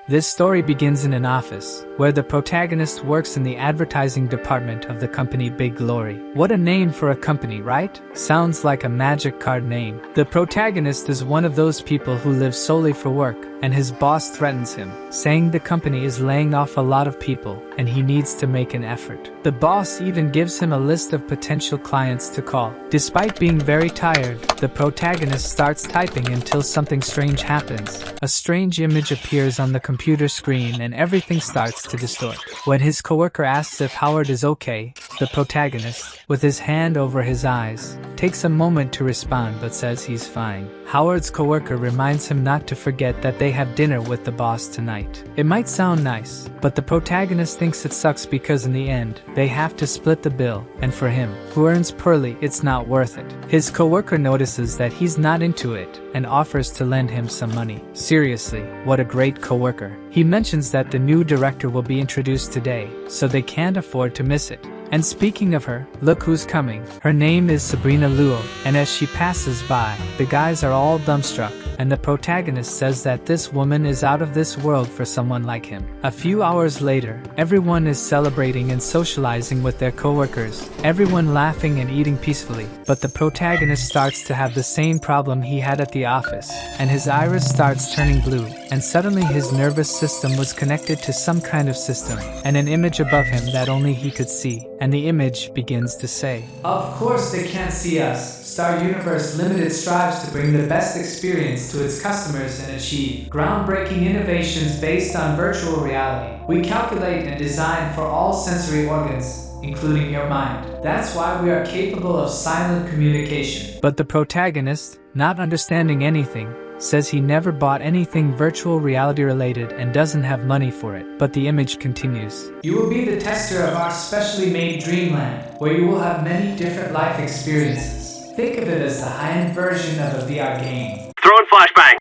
This story begins in an office, where the protagonist works in the advertising department of the company Big Glory. What a name for a company, right? Sounds like a magic card name. The protagonist is one of those people who live solely for work, and his boss threatens him, saying the company is laying off a lot of people, and he needs to make an effort. The boss even gives him a list of potential clients to call. Despite being very tired, the protagonist starts typing until something strange happens. A strange image appears on the computer screen and everything starts to distort. When his coworker asks if Howard is okay, the protagonist, with his hand over his eyes, takes a moment to respond but says he's fine. Howard's coworker reminds him not to forget that they have dinner with the boss tonight. It might sound nice, but the protagonist thinks it sucks because in the end, they have to split the bill, and for him, who earns poorly, it's not worth it. His coworker notices that he's not into it and offers to lend him some money. Seriously, what a great coworker. He mentions that the new director will be introduced today, so they can't afford to miss it. And speaking of her, look who's coming. Her name is Sabrina Luo, and as she passes by, the guys are all dumbstruck, and the protagonist says that this woman is out of this world for someone like him. A few hours later, everyone is celebrating and socializing with their coworkers, everyone laughing and eating peacefully, but the protagonist starts to have the same problem he had at the office, and his iris starts turning blue, and suddenly his nervous system was connected to some kind of system, and an image above him that only he could see. And the image begins to say, "Of course they can't see us. Star Universe Limited strives to bring the best experience to its customers and achieve groundbreaking innovations based on virtual reality. We calculate and design for all sensory organs, including your mind. That's why we are capable of silent communication." But the protagonist, not understanding anything, says he never bought anything virtual reality related and doesn't have money for it. But the image continues. "You will be the tester of our specially made dreamland, where you will have many different life experiences. Think of it as the high-end version of a VR game." Throwing flashbang!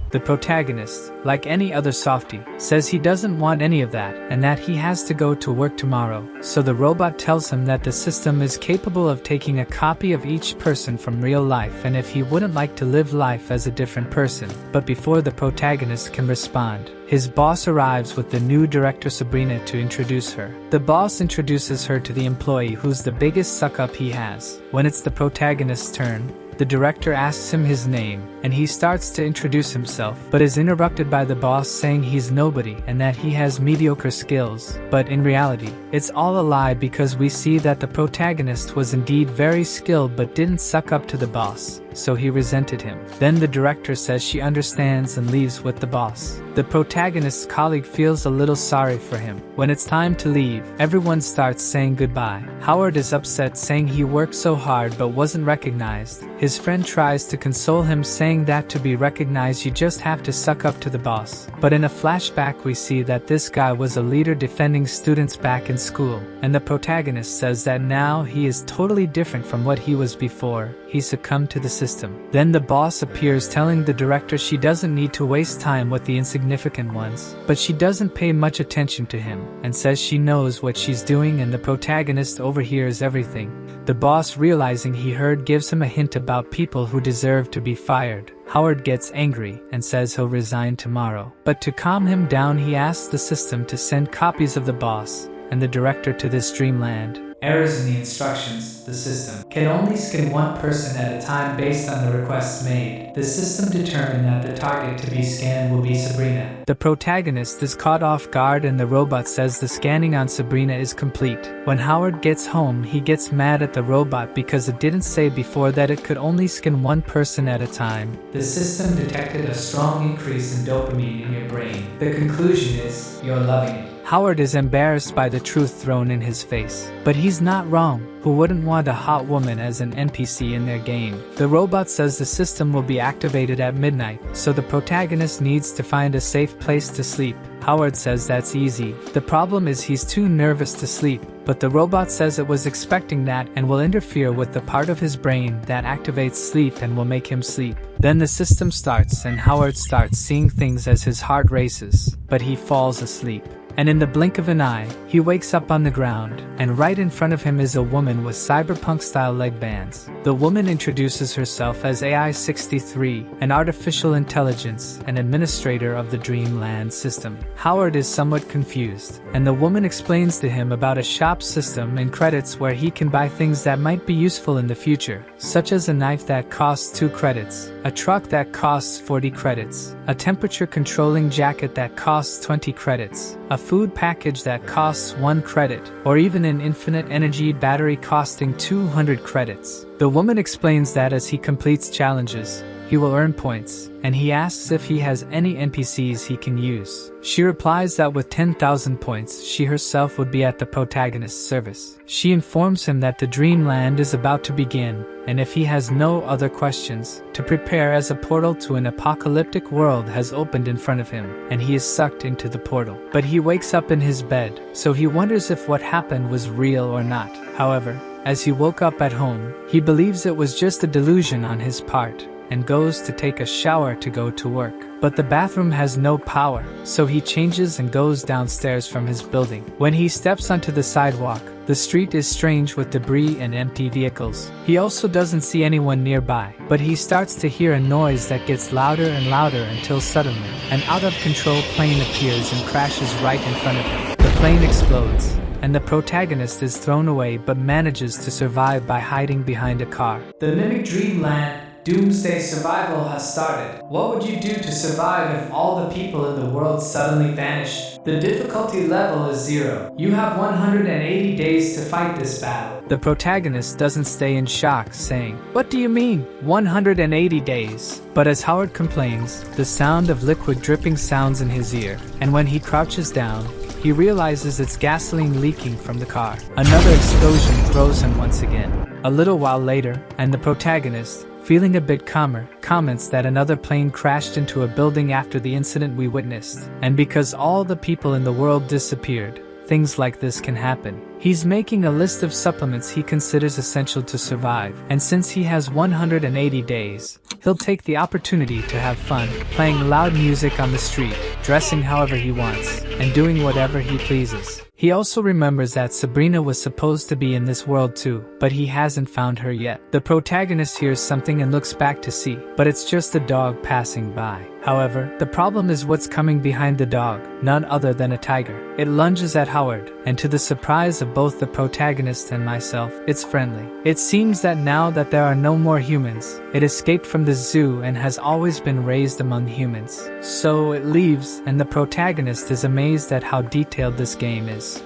The protagonist, like any other softie, says he doesn't want any of that and that he has to go to work tomorrow. So the robot tells him that the system is capable of taking a copy of each person from real life and if he wouldn't like to live life as a different person. But before the protagonist can respond, his boss arrives with the new director Sabrina to introduce her. The boss introduces her to the employee who's the biggest suck-up he has. When it's the protagonist's turn, the director asks him his name, and he starts to introduce himself, but is interrupted by the boss saying he's nobody and that he has mediocre skills. But in reality, it's all a lie because we see that the protagonist was indeed very skilled but didn't suck up to the boss, so he resented him. Then the director says she understands and leaves with the boss. The protagonist's colleague feels a little sorry for him. When it's time to leave, everyone starts saying goodbye. Howard is upset saying he worked so hard but wasn't recognized. His friend tries to console him saying that to be recognized you just have to suck up to the boss. But in a flashback we see that this guy was a leader defending students back in school, and the protagonist says that now he is totally different from what he was before. He succumbed to the system. Then the boss appears telling the director she doesn't need to waste time with the insignificant ones, but she doesn't pay much attention to him and says she knows what she's doing and the protagonist overhears everything. The boss, realizing he heard, gives him a hint about people who deserve to be fired. Howard gets angry and says he'll resign tomorrow. But to calm him down he asks the system to send copies of the boss and the director to this dreamland. Errors in the instructions. The system can only scan one person at a time based on the requests made. The system determined that the target to be scanned will be Sabrina. The protagonist is caught off guard and the robot says the scanning on Sabrina is complete. When Howard gets home, he gets mad at the robot because it didn't say before that it could only scan one person at a time. The system detected a strong increase in dopamine in your brain. The conclusion is, you're loving it. Howard is embarrassed by the truth thrown in his face. But he's not wrong. Who wouldn't want a hot woman as an NPC in their game? The robot says the system will be activated at midnight, so the protagonist needs to find a safe place to sleep. Howard says that's easy. The problem is he's too nervous to sleep, but the robot says it was expecting that and will interfere with the part of his brain that activates sleep and will make him sleep. Then the system starts and Howard starts seeing things as his heart races, but he falls asleep. and in the blink of an eye, he wakes up on the ground, and right in front of him is a woman with cyberpunk-style leg bands. The woman introduces herself as AI-63, an artificial intelligence and administrator of the Dreamland system. Howard is somewhat confused, and the woman explains to him about a shop system and credits where he can buy things that might be useful in the future, such as a knife that costs 2 credits, a truck that costs 40 credits, a temperature-controlling jacket that costs 20 credits, a food package that costs 1 credit, or even an infinite energy battery costing 200 credits. The woman explains that as he completes challenges, he will earn points, and he asks if he has any NPCs he can use. She replies that with 10,000 points, she herself would be at the protagonist's service. She informs him that the dreamland is about to begin, and if he has no other questions, to prepare as a portal to an apocalyptic world has opened in front of him, and he is sucked into the portal. But he wakes up in his bed, so he wonders if what happened was real or not. However, as he woke up at home, he believes it was just a delusion on his part, and goes to take a shower to go to work. But the bathroom has no power, so he changes and goes downstairs from his building. When he steps onto the sidewalk, the street is strange with debris and empty vehicles. He also doesn't see anyone nearby, but he starts to hear a noise that gets louder and louder until suddenly, an out-of-control plane appears and crashes right in front of him. The plane explodes, and the protagonist is thrown away but manages to survive by hiding behind a car. The mimic dreamland Doomsday survival has started. What would you do to survive if all the people in the world suddenly vanished? The difficulty level is 0. You have 180 days to fight this battle. The protagonist doesn't stay in shock, saying, "What do you mean, 180 days?" But as Howard complains, the sound of liquid dripping sounds in his ear, and when he crouches down, he realizes it's gasoline leaking from the car. Another explosion throws him once again. A little while later, and the protagonist, feeling a bit calmer, comments that another plane crashed into a building after the incident we witnessed. And because all the people in the world disappeared, things like this can happen. He's making a list of supplements he considers essential to survive, and since he has 180 days, he'll take the opportunity to have fun, playing loud music on the street, dressing however he wants, and doing whatever he pleases. He also remembers that Sabrina was supposed to be in this world too, but he hasn't found her yet. The protagonist hears something and looks back to see, but it's just a dog passing by. However, the problem is what's coming behind the dog, none other than a tiger. It lunges at Howard, and to the surprise of both the protagonist and myself, it's friendly. It seems that now that there are no more humans, it escaped from the zoo and has always been raised among humans. So it leaves, and the protagonist is amazed at how detailed this game is.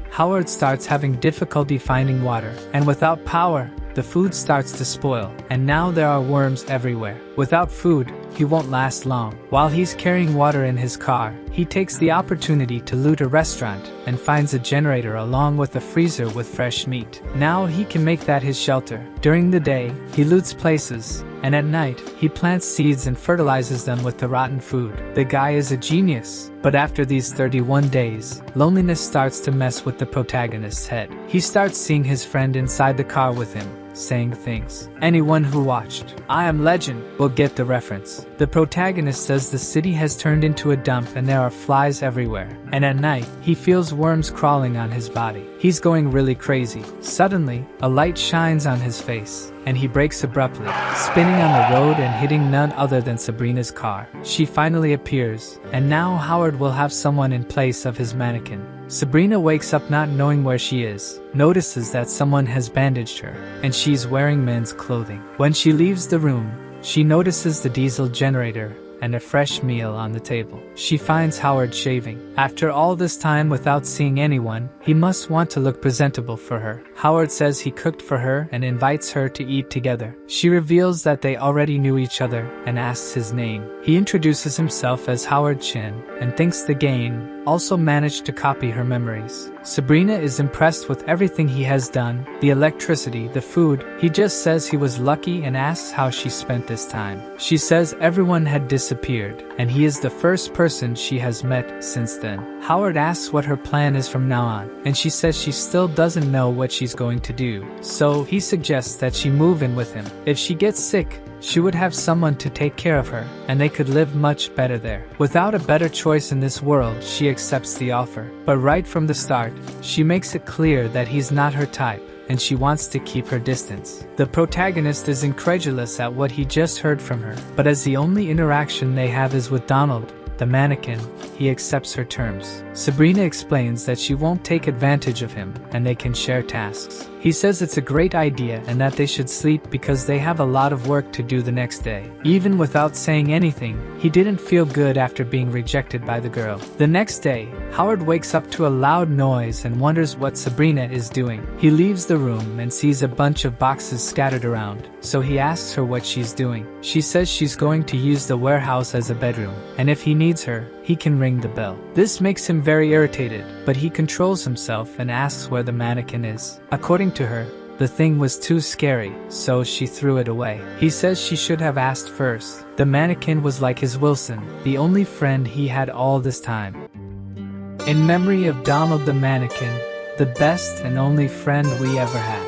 Howard starts having difficulty finding water, and without power, the food starts to spoil, and now there are worms everywhere. Without food, he won't last long. While he's carrying water in his car, he takes the opportunity to loot a restaurant and finds a generator along with a freezer with fresh meat. Now he can make that his shelter. During the day, he loots places, and at night, he plants seeds and fertilizes them with the rotten food. The guy is a genius. But after these 31 days, loneliness starts to mess with the protagonist's head. He starts seeing his friend inside the car with him, saying things. Anyone who watched I Am Legend will get the reference. The protagonist says the city has turned into a dump and there are flies everywhere, and at night, he feels worms crawling on his body. He's going really crazy. Suddenly, a light shines on his face, and he brakes abruptly, spinning on the road and hitting none other than Sabrina's car. She finally appears, and now Howard will have someone in place of his mannequin. Sabrina wakes up not knowing where she is, notices that someone has bandaged her, and she's wearing men's clothing. When she leaves the room, she notices the diesel generator and a fresh meal on the table. She finds Howard shaving. After all this time without seeing anyone, he must want to look presentable for her. Howard says he cooked for her and invites her to eat together. She reveals that they already knew each other and asks his name. He introduces himself as Howard Chin and thinks the game also managed to copy her memories. Sabrina is impressed with everything he has done, the electricity, the food. He just says he was lucky and asks how she spent this time. She says everyone had disappeared disappeared, and he is the first person she has met since then. Howard asks what her plan is from now on, and she says she still doesn't know what she's going to do, so he suggests that she move in with him. If she gets sick, she would have someone to take care of her, and they could live much better there. Without a better choice in this world, she accepts the offer. But right from the start, she makes it clear that he's not her type, and she wants to keep her distance. The protagonist is incredulous at what he just heard from her, but as the only interaction they have is with Donald, the mannequin, he accepts her terms. Sabrina explains that she won't take advantage of him, and they can share tasks. He says it's a great idea and that they should sleep because they have a lot of work to do the next day. Even without saying anything, he didn't feel good after being rejected by the girl. The next day, Howard wakes up to a loud noise and wonders what Sabrina is doing. He leaves the room and sees a bunch of boxes scattered around, so he asks her what she's doing. She says she's going to use the warehouse as a bedroom, and if he needs her, he can ring the bell. This makes him very irritated, but he controls himself and asks where the mannequin is. According to her, the thing was too scary, so she threw it away. He says she should have asked first. The mannequin was like his Wilson, the only friend he had all this time. In memory of Donald the mannequin, the best and only friend we ever had.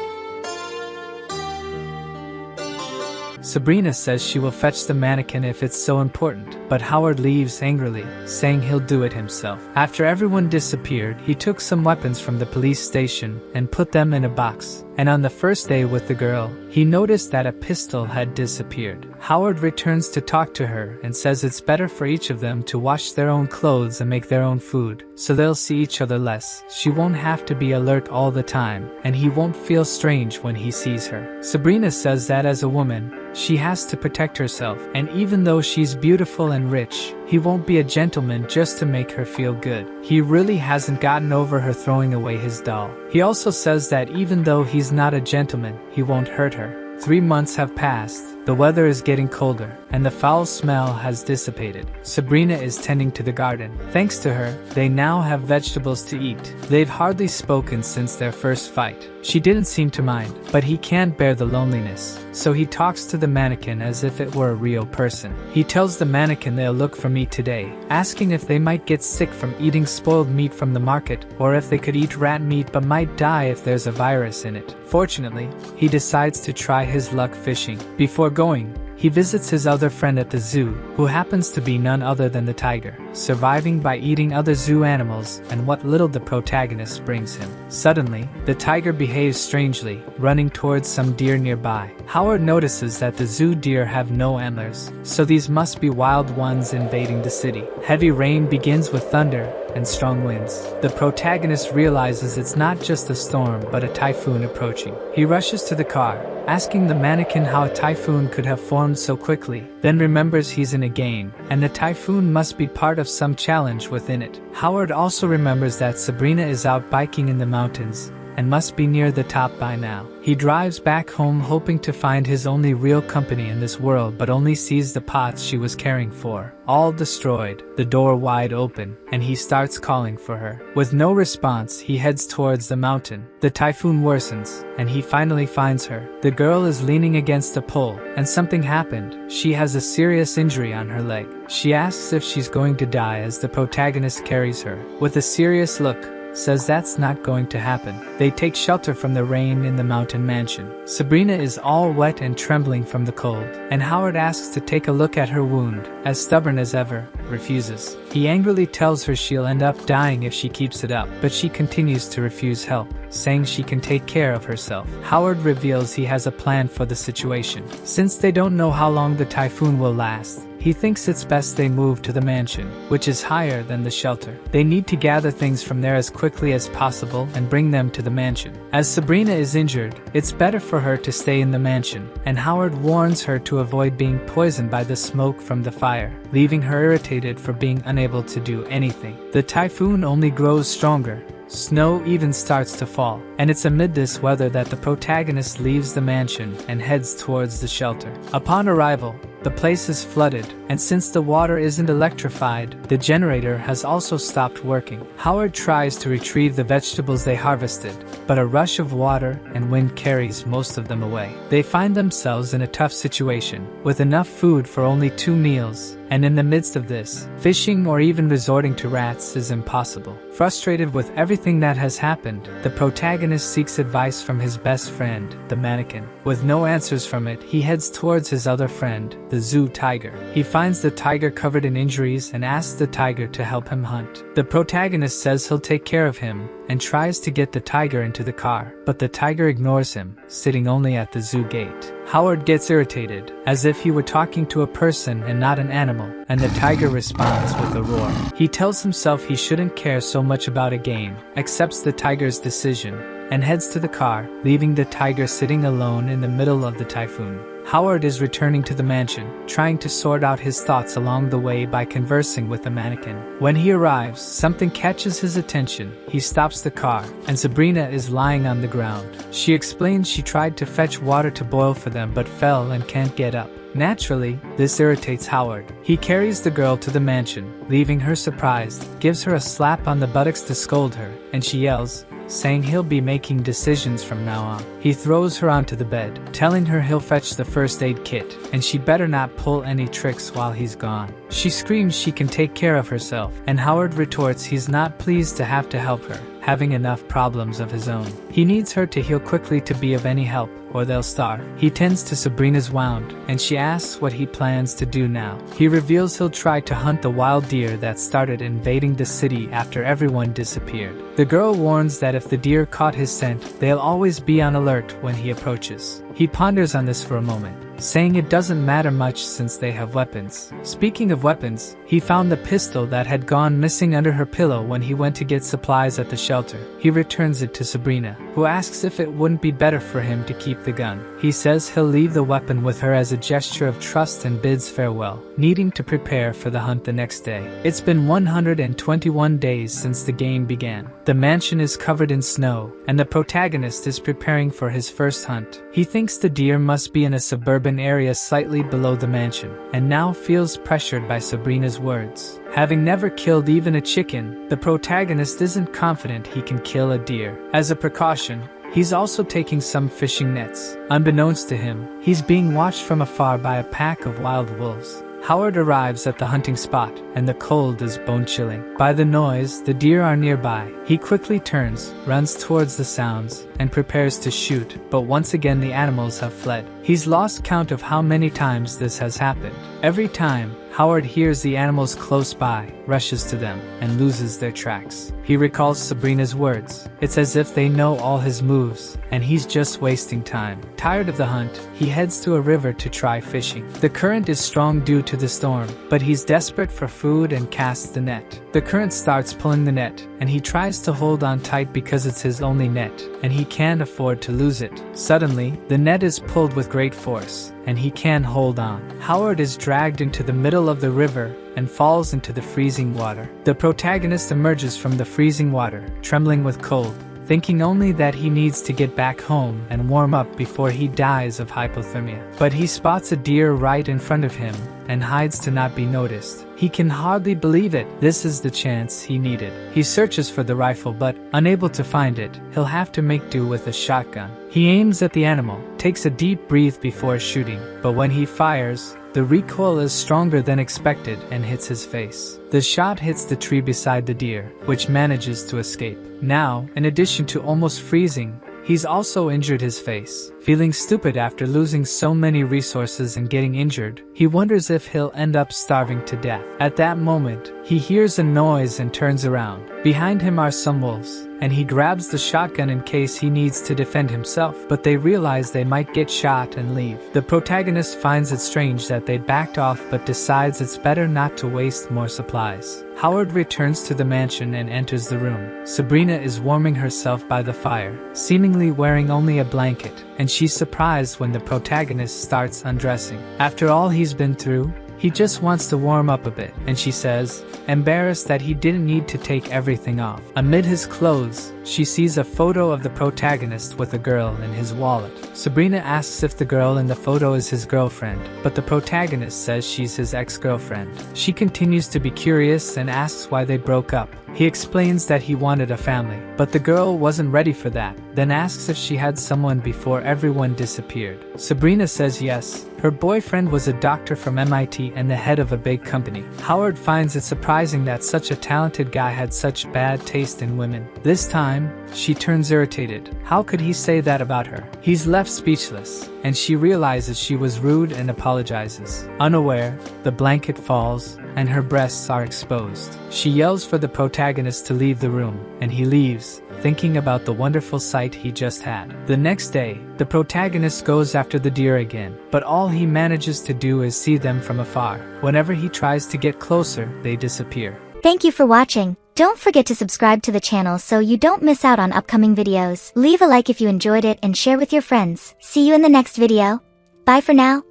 Sabrina says she will fetch the mannequin if it's so important, but Howard leaves angrily, saying he'll do it himself. After everyone disappeared, he took some weapons from the police station and put them in a box. And on the first day with the girl, he noticed that a pistol had disappeared. Howard returns to talk to her and says it's better for each of them to wash their own clothes and make their own food, so they'll see each other less. She won't have to be alert all the time, and he won't feel strange when he sees her. Sabrina says that as a woman, she has to protect herself, and even though she's beautiful and rich, he won't be a gentleman just to make her feel good. He really hasn't gotten over her throwing away his doll. He also says that even though he's not a gentleman, he won't hurt her. 3 months have passed, the weather is getting colder, and the foul smell has dissipated. Sabrina is tending to the garden. Thanks to her, they now have vegetables to eat. They've hardly spoken since their first fight. She didn't seem to mind, but he can't bear the loneliness, so he talks to the mannequin as if it were a real person. He tells the mannequin they'll look for meat today, asking if they might get sick from eating spoiled meat from the market, or if they could eat rat meat but might die if there's a virus in it. Fortunately, he decides to try his luck fishing. Before going, he visits his other friend at the zoo, who happens to be none other than the tiger, surviving by eating other zoo animals and what little the protagonist brings him. Suddenly, the tiger behaves strangely, running towards some deer nearby. Howard notices that the zoo deer have no antlers, so these must be wild ones invading the city. Heavy rain begins with thunder and strong winds. The protagonist realizes it's not just a storm but a typhoon approaching. He rushes to the car, asking the mannequin how a typhoon could have formed so quickly, then remembers he's in a game, and the typhoon must be part of some challenge within it. Howard also remembers that Sabrina is out biking in the mountains, and must be near the top by now. He drives back home hoping to find his only real company in this world, but only sees the pots she was caring for, all destroyed, the door wide open, and he starts calling for her. With no response, he heads towards the mountain. The typhoon worsens, and he finally finds her. The girl is leaning against a pole, and something happened. She has a serious injury on her leg. She asks if she's going to die as the protagonist carries her. With a serious look, says that's not going to happen. They take shelter from the rain in the mountain mansion. Sabrina is all wet and trembling from the cold, and Howard asks to take a look at her wound, as stubborn as ever, refuses. He angrily tells her she'll end up dying if she keeps it up, but she continues to refuse help, saying she can take care of herself. Howard reveals he has a plan for the situation. Since they don't know how long the typhoon will last, he thinks it's best they move to the mansion, which is higher than the shelter. They need to gather things from there as quickly as possible and bring them to the mansion. As Sabrina is injured, it's better for her to stay in the mansion, and Howard warns her to avoid being poisoned by the smoke from the fire, leaving her irritated for being unable to do anything. The typhoon only grows stronger. Snow even starts to fall, and it's amid this weather that the protagonist leaves the mansion and heads towards the shelter. Upon arrival, the place is flooded, and since the water isn't electrified, the generator has also stopped working. Howard tries to retrieve the vegetables they harvested, but a rush of water and wind carries most of them away. They find themselves in a tough situation, with enough food for only 2 meals, and in the midst of this, fishing or even resorting to rats is impossible. Frustrated with everything that has happened, the protagonist seeks advice from his best friend, the mannequin. With no answers from it, he heads towards his other friend, the zoo tiger. He finds the tiger covered in injuries and asks the tiger to help him hunt. The protagonist says he'll take care of him and tries to get the tiger into the car, but the tiger ignores him, sitting only at the zoo gate. Howard gets irritated, as if he were talking to a person and not an animal, and the tiger responds with a roar. He tells himself he shouldn't care so much about a game, accepts the tiger's decision, and heads to the car, leaving the tiger sitting alone in the middle of the typhoon. Howard is returning to the mansion, trying to sort out his thoughts along the way by conversing with the mannequin. When he arrives, something catches his attention. He stops the car, and Sabrina is lying on the ground. She explains she tried to fetch water to boil for them but fell and can't get up. Naturally, this irritates Howard. He carries the girl to the mansion, leaving her surprised, gives her a slap on the buttocks to scold her, and she yells, saying he'll be making decisions from now on. He throws her onto the bed, telling her he'll fetch the first aid kit, and she better not pull any tricks while he's gone. She screams she can take care of herself, and Howard retorts he's not pleased to have to help her, having enough problems of his own. He needs her to heal quickly to be of any help, or they'll starve. He tends to Sabrina's wound, and she asks what he plans to do now. He reveals he'll try to hunt the wild deer that started invading the city after everyone disappeared. The girl warns that if the deer caught his scent, they'll always be on alert when he approaches. He ponders on this for a moment, saying it doesn't matter much since they have weapons. Speaking of weapons, he found the pistol that had gone missing under her pillow when he went to get supplies at the shelter. He returns it to Sabrina, who asks if it wouldn't be better for him to keep the gun. He says he'll leave the weapon with her as a gesture of trust and bids farewell, needing to prepare for the hunt the next day. It's been 121 days since the game began. The mansion is covered in snow, and the protagonist is preparing for his first hunt. He thinks the deer must be in a suburban area slightly below the mansion, and now feels pressured by Sabrina's words. Having never killed even a chicken, the protagonist isn't confident he can kill a deer. As a precaution, he's also taking some fishing nets. Unbeknownst to him, he's being watched from afar by a pack of wild wolves. Howard arrives at the hunting spot, and the cold is bone-chilling. By the noise, the deer are nearby. He quickly turns, runs towards the sounds, and prepares to shoot, but once again the animals have fled. He's lost count of how many times this has happened. Every time, Howard hears the animals close by, rushes to them, and loses their tracks. He recalls Sabrina's words. It's as if they know all his moves, and he's just wasting time. Tired of the hunt, he heads to a river to try fishing. The current is strong due to the storm, but he's desperate for food and casts the net. The current starts pulling the net, and he tries to hold on tight because it's his only net, and he can't afford to lose it. Suddenly, the net is pulled with great force, and he can't hold on. Howard is dragged into the middle of the river and falls into the freezing water. The protagonist emerges from the freezing water, trembling with cold, thinking only that he needs to get back home and warm up before he dies of hypothermia. But he spots a deer right in front of him and hides to not be noticed. He can hardly believe it. This is the chance he needed. He searches for the rifle, but unable to find it, he'll have to make do with a shotgun. He aims at the animal, takes a deep breath before shooting, but when he fires, the recoil is stronger than expected and hits his face. The shot hits the tree beside the deer, which manages to escape. Now, in addition to almost freezing, he's also injured his face. Feeling stupid after losing so many resources and getting injured, he wonders if he'll end up starving to death. At that moment, he hears a noise and turns around. Behind him are some wolves, and he grabs the shotgun in case he needs to defend himself, but they realize they might get shot and leave. The protagonist finds it strange that they backed off but decides it's better not to waste more supplies. Howard returns to the mansion and enters the room. Sabrina is warming herself by the fire, seemingly wearing only a blanket, and she's surprised when the protagonist starts undressing. After all he's been through, he just wants to warm up a bit, and she says, embarrassed that he didn't need to take everything off. Amid his clothes, she sees a photo of the protagonist with a girl in his wallet. Sabrina asks if the girl in the photo is his girlfriend, but the protagonist says she's his ex-girlfriend. She continues to be curious and asks why they broke up, He explains that he wanted a family, but the girl wasn't ready for that, then asks if she had someone before everyone disappeared. Sabrina says yes. Her boyfriend was a doctor from MIT and the head of a big company. Howard finds it surprising that such a talented guy had such bad taste in women. This time, she turns irritated. How could he say that about her? He's left speechless, and she realizes she was rude and apologizes. Unaware, the blanket falls, and her breasts are exposed. She yells for the protagonist to leave the room, and he leaves, thinking about the wonderful sight he just had. The next day, the protagonist goes after the deer again, but all he manages to do is see them from afar. Whenever he tries to get closer, they disappear. Thank you for watching. Don't forget to subscribe to the channel so you don't miss out on upcoming videos. Leave a like if you enjoyed it and share with your friends. See you in the next video. Bye for now.